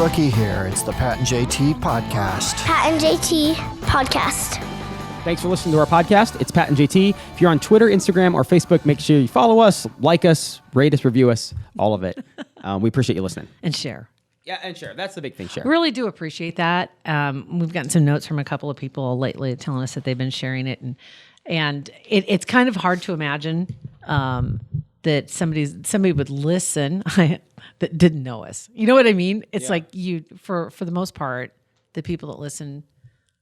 looky here. It's the Pat and JT podcast. Pat and JT podcast. Thanks for listening to our podcast. It's Pat and JT. If you're on Twitter, Instagram, or Facebook, make sure you follow us, like us, rate us, review us, all of it. We appreciate you listening. And share. Yeah, and share. That's the big thing, share. Really do appreciate that. We've gotten some notes from a couple of people lately telling us that they've been sharing it. And it's kind of hard to imagine that somebody would listen that didn't know us. You know what I mean? It's like for the most part, the people that listen,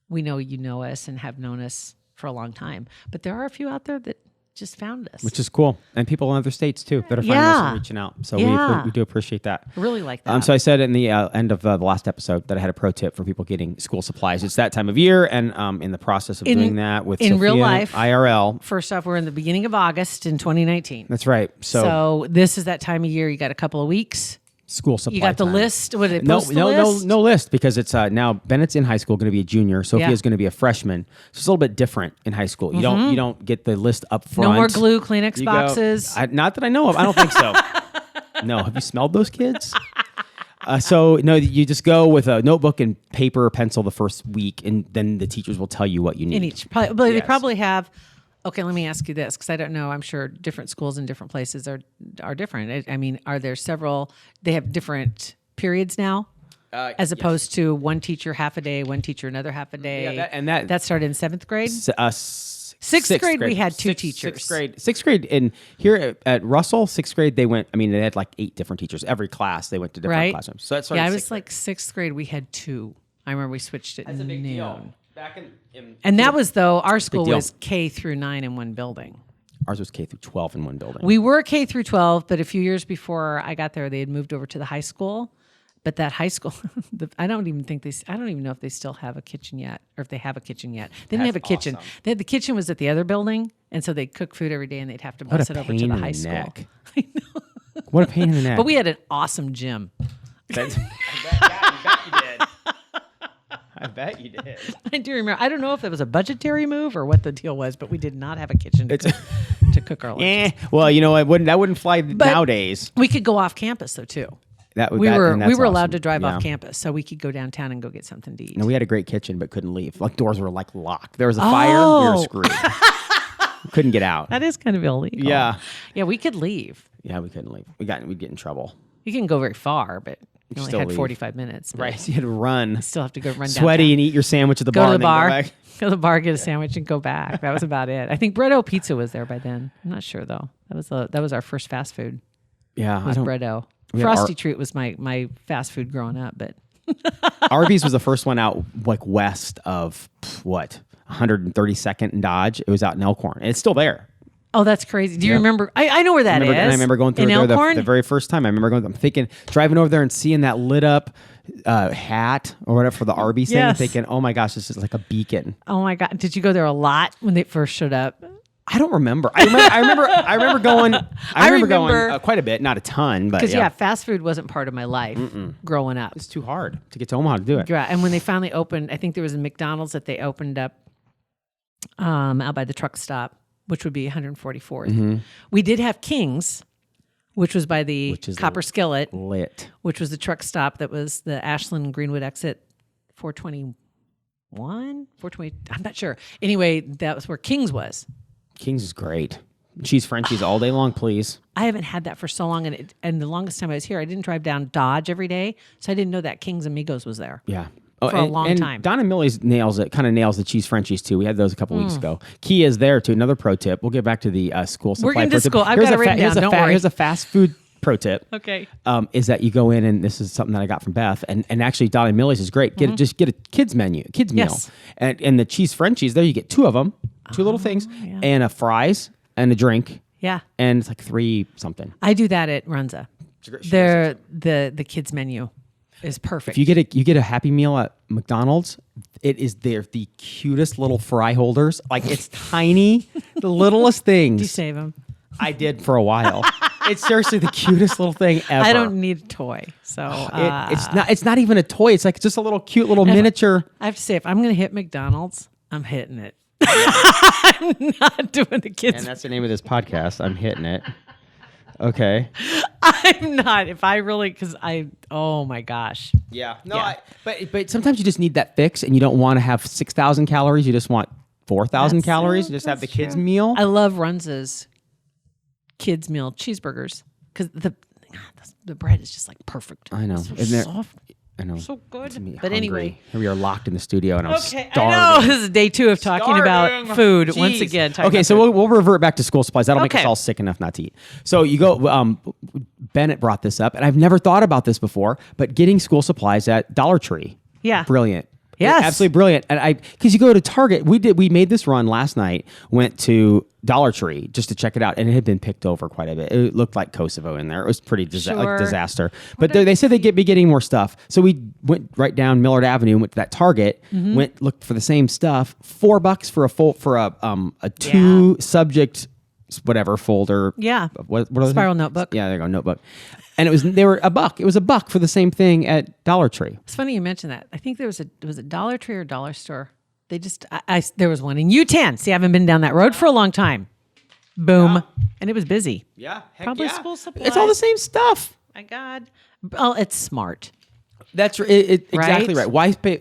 we know you know us and have known us for a long time. But there are a few out there that just found us. Which is cool. And people in other states, too, that are finding us and reaching out. So we do appreciate that. I really like that. So I said in the end of the last episode that I had a pro tip for people getting school supplies. It's that time of year, and in the process of doing that with in Sophia, real life, IRL. First off, we're in the beginning of August in 2019. That's right. So this is that time of year. You got a couple of weeks. School supply. You got the time. list. What did it No post the list? No list, because it's now Bennett's in high school, going to be a junior. Sophia's going to be a freshman. So it's a little bit different in high school. You don't get the list up front. No more glue, Kleenex boxes. Not that I know of. I don't think so. No. Have you smelled those kids? So no, you just go with a notebook and paper or pencil the first week, and then the teachers will tell you what you need. In each, they probably have. Okay, let me ask you this, because I don't know. I'm sure different schools in different places are different. I mean, are there several? They have different periods now, as opposed to one teacher half a day, one teacher another half a day. Yeah, that started in seventh grade. Sixth grade, we had two teachers. Sixth grade, and here at Russell, sixth grade, they had like 8 different teachers. Every class, they went to different classrooms. So that's I was like sixth grade, we had 2. I remember we switched it. That's a big deal. Back and that was, though, our school was K through 9 in one building. Ours was K through 12 in one building. We were K through 12, but a few years before I got there, they had moved over to the high school. But that high school, I don't even know if they still have a kitchen yet, or if they have a kitchen yet. They didn't have a kitchen. Awesome. The kitchen was at the other building, and so they'd cook food every day, and they'd have to bus it over to the high school. I know. What a pain in the neck. But we had an awesome gym. I bet you did. I do remember. I don't know if that was a budgetary move or what the deal was, but we did not have a kitchen to cook our lunches. Well, you know, that wouldn't fly nowadays. We could go off campus though too. We were allowed to drive off campus, so we could go downtown and go get something to eat. No, we had a great kitchen, but couldn't leave. Like doors were like locked. There was a fire. We were screwed. We couldn't get out. That is kind of illegal. Yeah. Yeah, we could leave. Yeah, we couldn't leave. We'd get in trouble. You can go very far, but you only had leave. 45 minutes. Right. So you had to run. You still have to go run sweaty downtown. And eat your sandwich at the bar. Go to the and bar. Then go back. Go to the bar, get a sandwich, and go back. That was about it. I think Bredo Pizza was there by then. I'm not sure though. That was our first fast food. Yeah, was Bredo. Frosty Treat was my fast food growing up, but Arby's was the first one out like west of 132nd and Dodge. It was out in Elkhorn, and it's still there. Oh, that's crazy. Do you remember? I know where that is. And I remember going through there the very first time. I remember I'm thinking, driving over there and seeing that lit up hat or whatever for the Arby's thing, and thinking, oh my gosh, this is like a beacon. Oh my God. Did you go there a lot when they first showed up? I don't remember. I remember going. I remember going quite a bit, not a ton, but because fast food wasn't part of my life growing up. It's too hard to get to Omaha to do it. Yeah, and when they finally opened, I think there was a McDonald's that they opened up out by the truck stop, which would be 144th. Mm-hmm. We did have King's, which was by the Copper Skillet, which was the truck stop that was the Ashland Greenwood exit, 421, 420. I'm not sure. Anyway, that was where King's was. King's is great. Cheese Frenchies all day long, please. I haven't had that for so long, and the longest time I was here, I didn't drive down Dodge every day, so I didn't know that King's Amigos was there. Yeah. For a long time. Donna Millie's nails the cheese Frenchies too. We had those a couple weeks ago. Key is there too. Another pro tip. We'll get back to the school supply. We're getting to school. I've got it written down. Don't worry. Here's a fast food pro tip. Okay. Is that you go in, and this is something that I got from Beth, and actually Donna Millie's is great. Just get a kids meal, and the cheese Frenchies. There you get 2 of them, 2 little things, and a fries and a drink. Yeah. And it's like 3 something. I do that at Runza. They're the kids menu is perfect. If you get a Happy Meal at McDonald's, they're the cutest little fry holders. Like it's tiny, the littlest things. Do you save them? I did for a while. It's seriously the cutest little thing ever. I don't need a toy, so it's not even a toy. It's like just a little cute little miniature. I have to say, if I'm going to hit McDonald's, I'm hitting it. I'm not doing the kids. And that's the name of this podcast. I'm hitting it. Okay. I'm not. If I really, oh my gosh. Yeah. No, Yeah. But sometimes you just need that fix and you don't want to have 6,000 calories. You just want 4,000 calories and just have the kids' meal. I love Runza's kids' meal cheeseburgers because the bread is just like perfect. I know. So Isn't there- soft. I know. So good. It's me But hungry. anyway. Here we are locked in the studio and I'm starving. I know. This is day 2 of talking about food. Jeez. Once again. Okay, so we'll revert back to school supplies. That'll make us Okay. all sick enough not to eat. So you go, Bennett brought this up, and I've never thought about this before, but getting school supplies at Dollar Tree. Yeah. Brilliant. Yes. Absolutely brilliant. And because you go to Target, we made this run last night, went to Dollar Tree just to check it out, and it had been picked over quite a bit. It looked like Kosovo in there. It was pretty disaster. But they said they'd be getting more stuff. So we went right down Millard Avenue, went to that Target, looked for the same stuff. $4 for a 2 subject whatever folder. Yeah. What are Spiral they? notebook. Yeah, there you go, notebook. And they were $1. It was $1 for the same thing at Dollar Tree. It's funny you mentioned that. I think there was a Dollar Tree or Dollar Store. They just, there was one in U10. See, I haven't been down that road for a long time. Boom. Yeah. And it was busy. Yeah, Probably school supplies. It's all the same stuff. My God. Oh, it's smart. That's exactly right. Why pay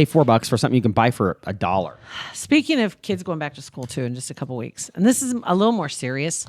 $4 for something you can buy for $1? Speaking of kids going back to school too in just a couple weeks, and this is a little more serious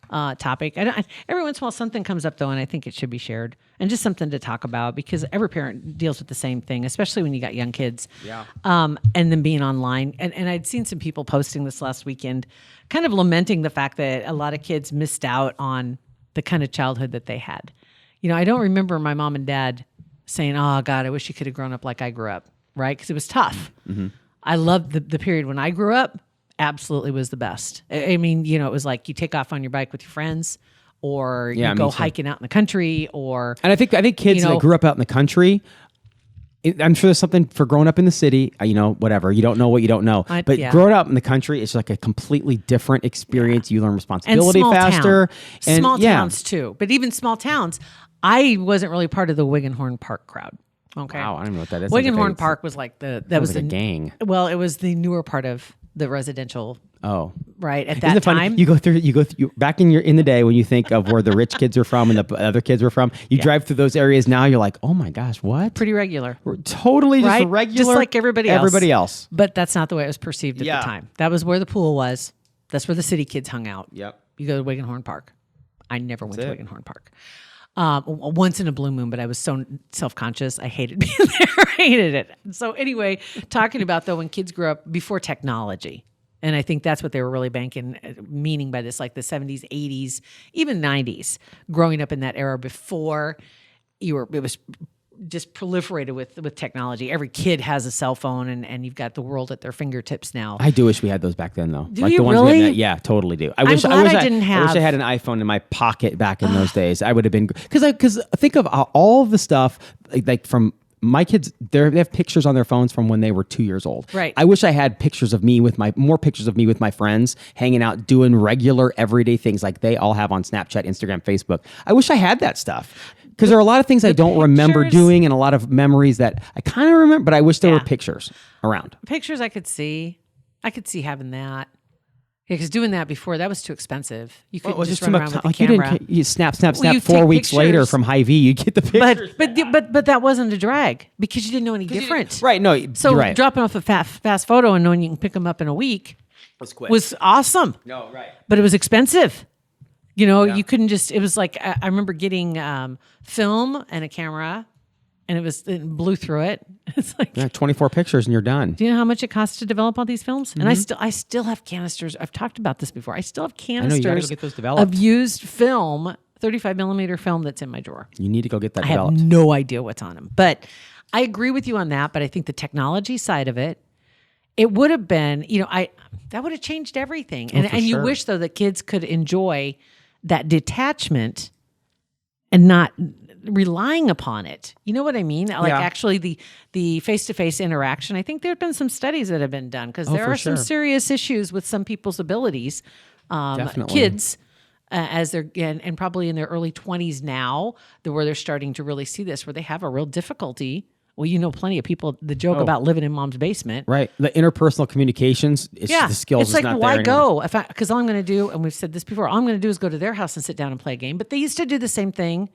topic. Every once in a while something comes up though, and I think it should be shared and just something to talk about because every parent deals with the same thing, especially when you got young kids. Yeah. And then being online, and I'd seen some people posting this last weekend, kind of lamenting the fact that a lot of kids missed out on the kind of childhood that they had. You know, I don't remember my mom and dad saying, "Oh God, I wish you could have grown up like I grew up," right? Because it was tough. Mm-hmm. I loved the period when I grew up. Absolutely was the best. I mean, you know, it was like you take off on your bike with your friends, or you go hiking out in the country, or and I think kids that grew up out in the country. I'm sure there's something for growing up in the city. Whatever. You don't know what you don't know. But growing up in the country, it's like a completely different experience. You learn responsibility faster. And small towns too. But even small towns, I wasn't really part of the Wiggenhorn Park crowd. Okay. Wow, I don't know what that is. Wiggenhorn Park was like that was a gang. Well, it was the newer part of the residential. Oh, right. At Isn't that it funny? time, You go through back in the day when you think of where the rich kids are from and the other kids were from. You drive through those areas now. You're like, oh my gosh, what? pretty regular. We're totally just Right? regular, Just like everybody else. Everybody else. But that's not the way it was perceived at Yeah. the time. That was where the pool was. That's where the city kids hung out. Yep. You go to Wiggenhorn Park. I never went to it. Wiggenhorn Park. Once in a blue moon, but I was so self-conscious. I hated being there. I hated it. So anyway, talking about though, when kids grew up before technology, and I think that's what they were really meaning by this, like the 70s, 80s, even 90s, growing up in that era before it was just proliferated with technology. Every kid has a cell phone, and you've got the world at their fingertips now. I do wish we had those back then, though. Do like you the ones really? We had, yeah, totally do. I wish glad I didn't I wish I have- had an iPhone in my pocket back in those days. I would have been because think of all of the stuff like from. My kids, they have pictures on their phones from when they were 2 years old. Right. I wish I had pictures of me more pictures of me with my friends, hanging out, doing regular, everyday things like they all have on Snapchat, Instagram, Facebook. I wish I had that stuff because there are a lot of things I don't remember pictures- doing and a lot of memories that I kind of remember, but I wish there were Yeah. pictures around. Pictures I could see having that. Yeah, because doing that before, that was too expensive. You couldn't just run around with the like camera. you snap you 4 take weeks later pictures. from Hy-Vee, you get the pictures. But that wasn't a drag because you didn't know any different. Right, no, So you're right. dropping off a fast photo and knowing you can pick them up in a week was awesome. No, right. But it was expensive. You know, you couldn't just. It was like I remember getting film and a camera, and it blew through it. It's like, Yeah, 24 pictures and you're done. do you know how much it costs to develop all these films? And I still have canisters. I've talked about this before. I still have know, you gotta go canisters get those developed. of used film, 35 millimeter film that's in my drawer. You need to go get that I have developed. no idea what's on them. But I agree with you on that. But I think the technology side of it, it would have been, that would have changed everything. And for you sure. wish, wish, though, that kids could enjoy that detachment and not relying upon it. You know what I mean? Like Yeah. actually the face-to-face interaction. I think there have been some studies that have been done because there for are some sure. serious issues with some people's abilities. Definitely. Kids, as they're and probably in their early 20s now, where they're starting to really see this, where they have a real difficulty Well, you know, plenty of people, the joke about living in mom's basement. Right. The interpersonal communications, the skills it's is like, not why there go? Because all I'm going to do, and we've said this before, all I'm going to do is go to their house and sit down and play a game. But they used to do the same thing.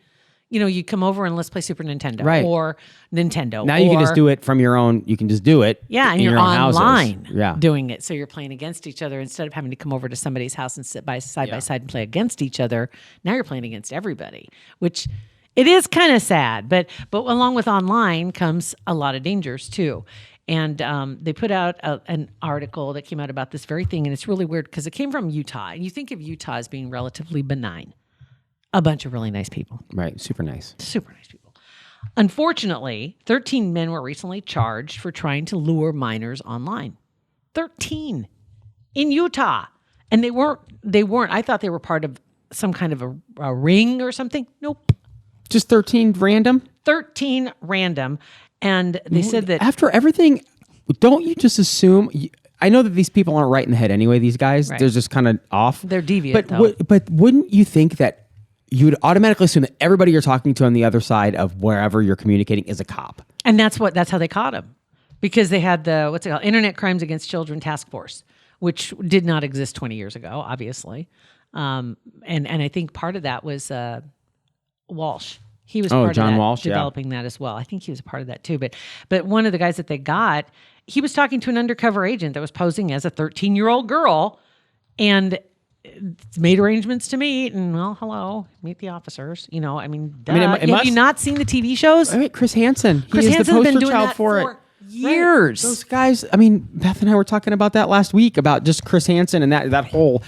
You know, you come over and let's play Super Nintendo or Nintendo. Now you can just do it from your own. You can just do it. Yeah, and in you're your own online houses. doing it. So you're playing against each other instead of having to come over to somebody's house and sit side by side and play against each other. Now you're playing against everybody, which it is kind of sad. But along with online comes a lot of dangers too. And they put out an article that came out about this very thing, and it's really weird because it came from Utah. And you think of Utah as being relatively benign. A bunch of really nice people. Right. Super nice. Super nice people. Unfortunately, 13 men were recently charged for trying to lure minors online. 13 in Utah. And they weren't. I thought they were part of some kind of a ring or something. Nope. Just 13 random? 13 random. And they said that after everything, don't you just assume... I know that these people aren't right in the head anyway, these guys. Right. They're just kind of off. They're deviant, though. But wouldn't you think that you would automatically assume that everybody you're talking to on the other side of wherever you're communicating is a cop? And that's how they caught him. Because they had the, what's it called? Internet Crimes Against Children Task Force, which did not exist 20 years ago, obviously. And I think part of that was Walsh. He was part John of that, Walsh, developing that as well. I think he was a part of that too. But one of the guys that they got, he was talking to an undercover agent that was posing as a 13-year-old girl and made arrangements to meet, and well, hello, meet the officers. You know, I mean, have you not seen the TV shows? I mean, Chris Hansen. Chris Hansen's Hansen's been doing child that for for years. Right. Those guys. I mean, Beth and I were talking about that last week about just Chris Hansen and that whole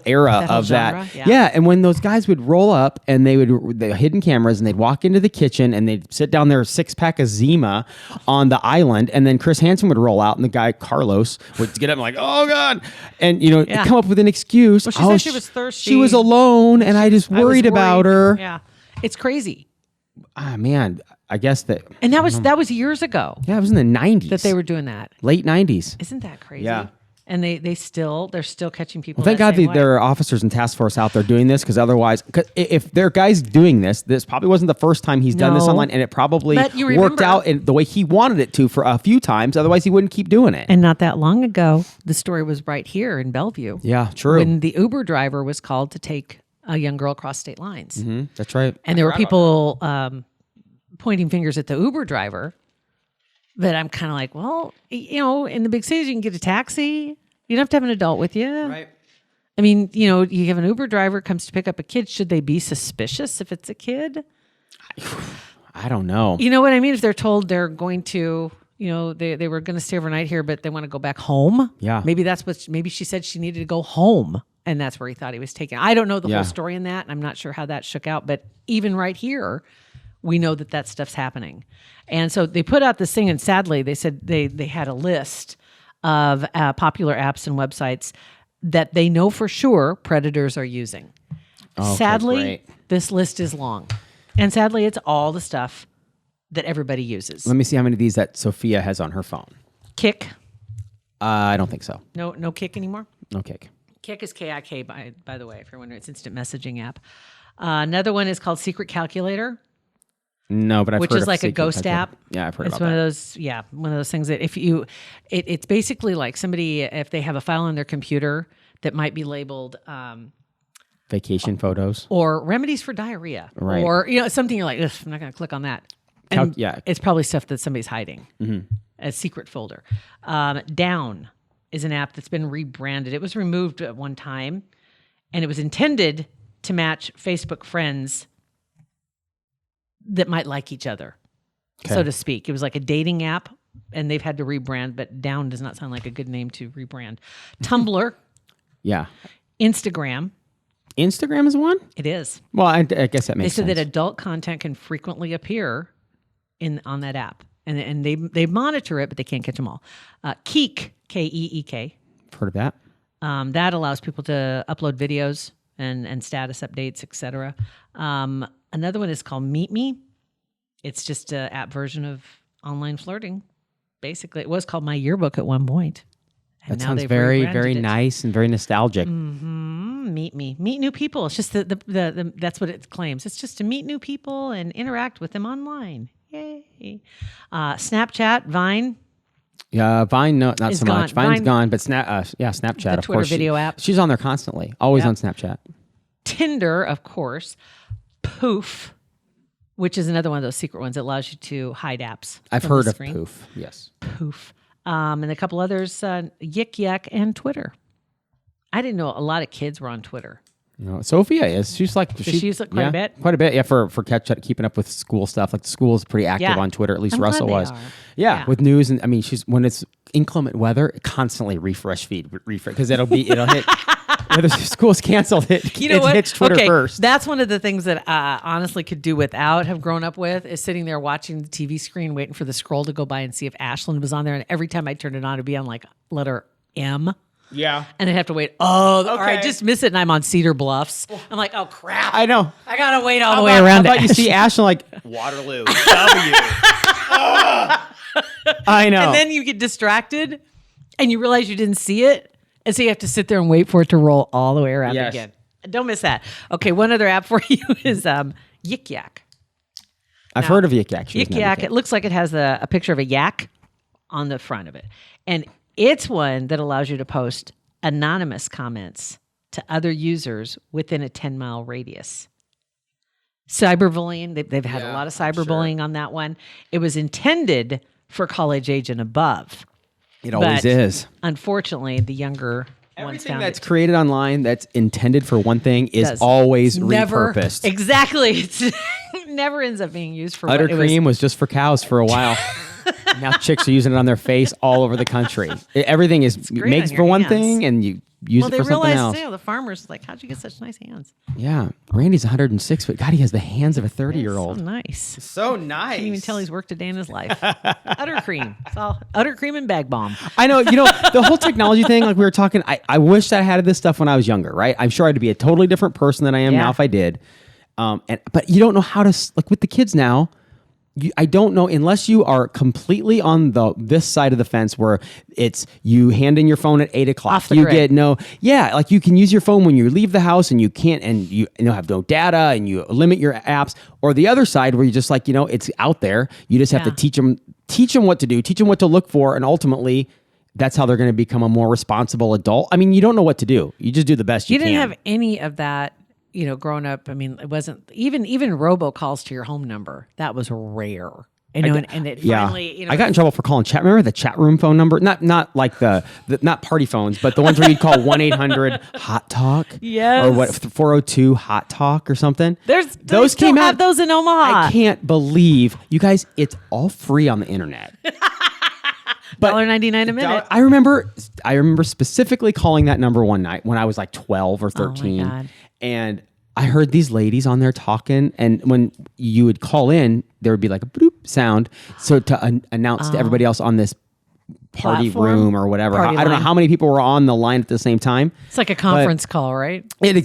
era of genre, that. Yeah, and when those guys would roll up and they hidden cameras and they'd walk into the kitchen and they'd sit down there 6-pack of Zima on the island, and then Chris Hansen would roll out and the guy Carlos would get up and like, oh God, and come up with an excuse. Well, she said she was thirsty. She was alone, and I just worried about her. Yeah, it's crazy. Ah, man. I guess that... And that was years ago. Yeah, it was in the 90s. That they were doing that. Late 90s. Isn't that crazy? Yeah. And they're still catching people. Well, thank God there are officers and task force out there doing this, because otherwise, if there are guys doing this probably wasn't the first time he's done this online, and it probably worked out in the way he wanted it to for a few times. Otherwise, he wouldn't keep doing it. And not that long ago, the story was right here in Bellevue. Yeah, true. When the Uber driver was called to take a young girl across state lines. Mm-hmm. That's right. And there were people pointing fingers at the Uber driver. But I'm kind of like, well, in the big cities, you can get a taxi. You don't have to have an adult with you. Right. I mean, you have an Uber driver comes to pick up a kid. Should they be suspicious if it's a kid? I don't know. You know what I mean? If they're told they're going to, they were going to stay overnight here, but they want to go back home. Yeah. Maybe she said she needed to go home, and that's where he thought he was taken. I don't know the whole story in that, and I'm not sure how that shook out. But even right here, we know that stuff's happening. And so they put out this thing, and sadly, they said they had a list of popular apps and websites that they know for sure predators are using. Okay, sadly, this list is long. And sadly, it's all the stuff that everybody uses. Let me see how many of these that Sophia has on her phone. Kik. I don't think so. No Kik anymore? No Kik. Kik is K-I-K, by the way, if you're wondering. It's instant messaging app. Another one is called Secret Calculator. No, but I've heard which is of like a ghost app. Yeah, I've heard it's about one that. Of those. Yeah, one of those things that it's basically like somebody, if they have a file on their computer that might be labeled vacation photos or remedies for diarrhea, right? Or something you're like, I'm not going to click on that. And it's probably stuff that somebody's hiding, a secret folder. Down is an app that's been rebranded. It was removed at one time, and it was intended to match Facebook friends that might like each other, so to speak. It was like a dating app, and they've had to rebrand, but Down does not sound like a good name to rebrand. Tumblr. Yeah. Instagram. Instagram is one? It is. Well, I guess that makes sense. They said that adult content can frequently appear on that app, and they monitor it, but they can't catch them all. Keek, K-E-E-K. Heard of that. That allows people to upload videos and status updates, etc. Another one is called Meet Me. It's just an app version of online flirting. Basically, it was called My Yearbook at one point. That sounds very, very nice and very nostalgic. Mm-hmm. Meet Me. Meet new people. It's just the that's what it claims. It's just to meet new people and interact with them online. Yay. Snapchat, Vine. Yeah, Vine, no, not Is so gone. much. Vine's Vine- gone, but Snapchat, The of Twitter course. video app. She's on there constantly, always Yep. on Snapchat. Tinder, of course. Poof, which is another one of those secret ones that allows you to hide apps. I've from the heard of screen. Poof, yes. Poof. And a couple others, Yik Yak and Twitter. I didn't know a lot of kids were on Twitter. No, Sophia is. She's like, Does she use it quite a bit? Quite a bit, yeah, for keeping up with school stuff. Like the school is pretty active Yeah. on Twitter, at least I'm glad Russell they was. are. Yeah, Yeah. with news. And I mean, when it's inclement weather, constantly refresh feed, because it'll hit. Whether school's canceled, it hits Twitter first. That's one of the things that honestly could do without, have grown up with, is sitting there watching the TV screen, waiting for the scroll to go by and see if Ashland was on there. And every time I turned it on, it'd be on like letter M. Yeah. And I'd have to wait. Or I Okay. just miss it and I'm on Cedar Bluffs. I'm like, oh crap. I know. I gotta wait all the How way about- around. How to about you see Ashland. Ashland like Waterloo, W. I know. And then you get distracted and you realize you didn't see it. And so you have to sit there and wait for it to roll all the way around Yes. again. Don't miss that. Okay, one other app for you is Yik Yak. I've heard of Yik Yak. Yik Yak. It looks like it has a picture of a yak on the front of it. And it's one that allows you to post anonymous comments to other users within a 10-mile radius. Cyberbullying, they've had a lot of cyberbullying on that one. It was intended for college age and above. It always But is. Unfortunately, the younger ones Everything found that's it created online that's intended for one thing is does always never repurposed. Exactly. It never ends up being used for Utter what it was. cream was just for cows for a while. Now chicks are using it on their face all over the country. Everything is great makes on for your one hands. thing, and you use Well, it they for something realized, else. the farmers like, how'd you get such nice hands? Yeah, Randy's 106, but God, he has the hands of a 30-year-old. So nice. So nice. Can't even tell he's worked a day in his life. Utter cream. It's all utter cream and bag bomb. I know, the whole technology thing, like we were talking, I wish I had this stuff when I was younger, right? I'm sure I'd be a totally different person than I am Yeah. now if I did. But you don't know how to, like with the kids now, I don't know, unless you are completely on this side of the fence where it's you hand in your phone at 8 o'clock. Off the you grid. like you can use your phone when you leave the house and you can't, and you have no data and you limit your apps. Or the other side where you just like, it's out there. You just have to teach them what to do, teach them what to look for. And ultimately that's how they're going to become a more responsible adult. I mean, you don't know what to do. You just do the best you can. You didn't have any of that, growing up. I mean, it wasn't even robocalls to your home number. That was rare. And it finally, I got in trouble for calling chat. Remember the chat room phone number? Not like the not party phones, but the ones where you'd call 1-800 hot talk. Yes. Or what 402 hot talk or something. Those came out. Those in Omaha. I can't believe you guys. It's all free on the internet. $1.99 a minute. I remember specifically calling that number one night when I was like 12 or 13. God. And I heard these ladies on there talking, and when you would call in, there would be like a bloop sound, so to announce to everybody else on this party Platform? room or whatever. Party I don't know line. how many people were on the line at the same time. It's like a conference call, right? It's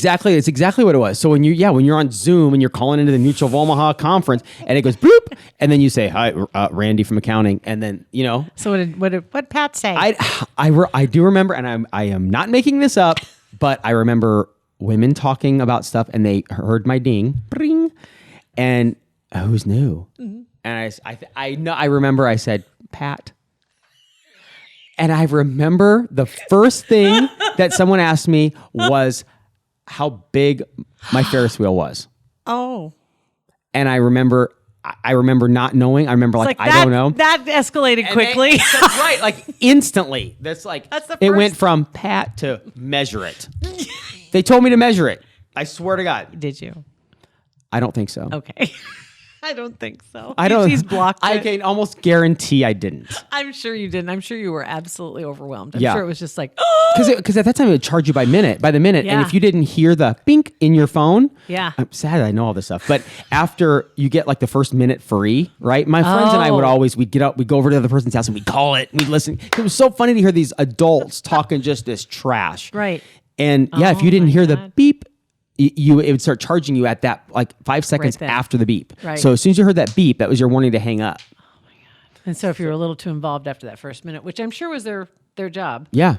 exactly what it was. So when you're on Zoom and you're calling into the Mutual of Omaha conference, and it goes bloop, and then you say, "Hi, Randy from accounting," and then So what did Pat say? I do remember, and I am not making this up, but I remember women talking about stuff, and they heard my ding, bring, and who's new? Mm-hmm. And I remember I said, Pat. And I remember the first thing that someone asked me was how big my Ferris wheel was. Oh. And I remember not knowing. I remember like I don't know. That escalated quickly. That's right, like instantly. That's the it first- went from Pat to measure it. They told me to measure it. I swear to God. Did you? I don't think so. Okay. I don't think so. I don't. He's blocked I it. can almost guarantee I didn't. I'm sure you didn't. I'm sure you were absolutely overwhelmed. I'm Yeah. sure it was just like, Because at that time it would charge you by the minute, Yeah. and if you didn't hear the bink in your phone, Yeah. I'm sad I know all this stuff. But after you get like the first minute free, right? My friends and I would always we'd go over to the other person's house and we'd call it, and we'd listen. It was so funny to hear these adults talking just this trash, Right. And yeah, if you didn't my hear the God. beep, it would start charging you at that like 5 seconds then. after the beep. Right. So as soon as you heard that beep, that was your warning to hang up. and so if you were a little too involved after that first minute, which I'm sure was their job. Yeah.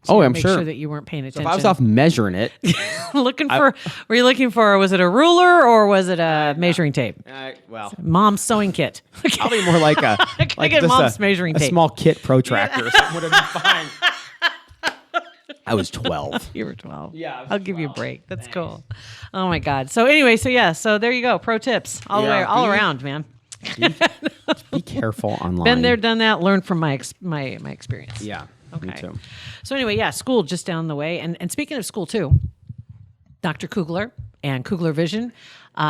So Oh, you I'm make sure. that you weren't paying attention. If I was off measuring it, were you looking for, was it a ruler or was it a measuring tape? well, Mom's sewing kit. probably more like a get just mom's measuring a tape. small kit protractor or something would have been fine. I was 12. You were 12. Yeah, I was I'll give you a 12. break. That's cool. Oh my God. So anyway, so there you go. Pro tips all the way, all around, man. Be careful online. Been there, done that. Learn from my experience. Yeah. Me Okay. too. So anyway, school just down the way. And speaking of school too, Dr. Kugler and Kugler Vision,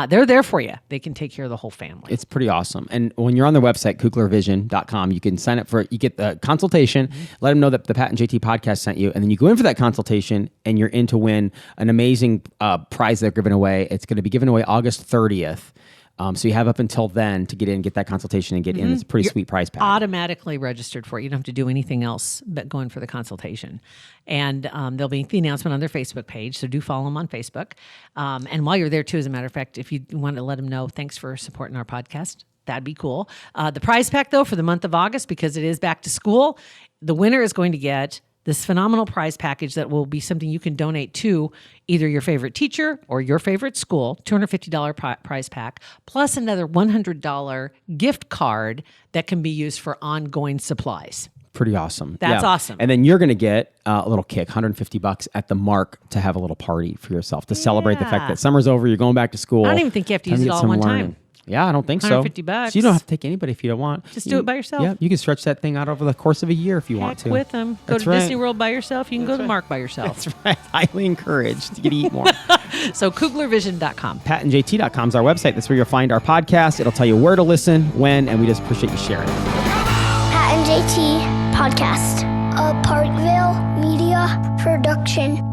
they're there for you. They can take care of the whole family. It's pretty awesome. And when you're on their website, kuglervision.com, you can sign up you get the consultation, let them know that the Pat and JT podcast sent you, and then you go in for that consultation and you're in to win an amazing prize they're giving away. It's going to be given away August 30th. So you have up until then to get in, get that consultation, and get in. It's a pretty sweet prize pack. Automatically registered for it. You don't have to do anything else but go in for the consultation. And there'll be the announcement on their Facebook page, so do follow them on Facebook. And while you're there too, as a matter of fact, if you want to let them know, thanks for supporting our podcast, that'd be cool. The prize pack though for the month of August, because it is back to school, the winner is going to get this phenomenal prize package that will be something you can donate to either your favorite teacher or your favorite school, $250 prize pack, plus another $100 gift card that can be used for ongoing supplies. Pretty awesome. That's awesome. And then you're going to get a little kick, $150 at the Mark to have a little party for yourself to celebrate the fact that summer's over, you're going back to school. I don't even think you have to use it all at one time. Yeah, I don't think so. $150. So you don't have to take anybody if you don't want. Just do it by yourself. Yeah, you can stretch that thing out over the course of a year if you want to. With them. Go That's to right. Disney World by yourself. You can go to the Mark by yourself. That's right. Highly encouraged to get to eat more. So KuglerVision.com. PatandJT.com is our website. That's where you'll find our podcast. It'll tell you where to listen, when, and we just appreciate you sharing it. Pat and JT Podcast, a Parkville Media Production.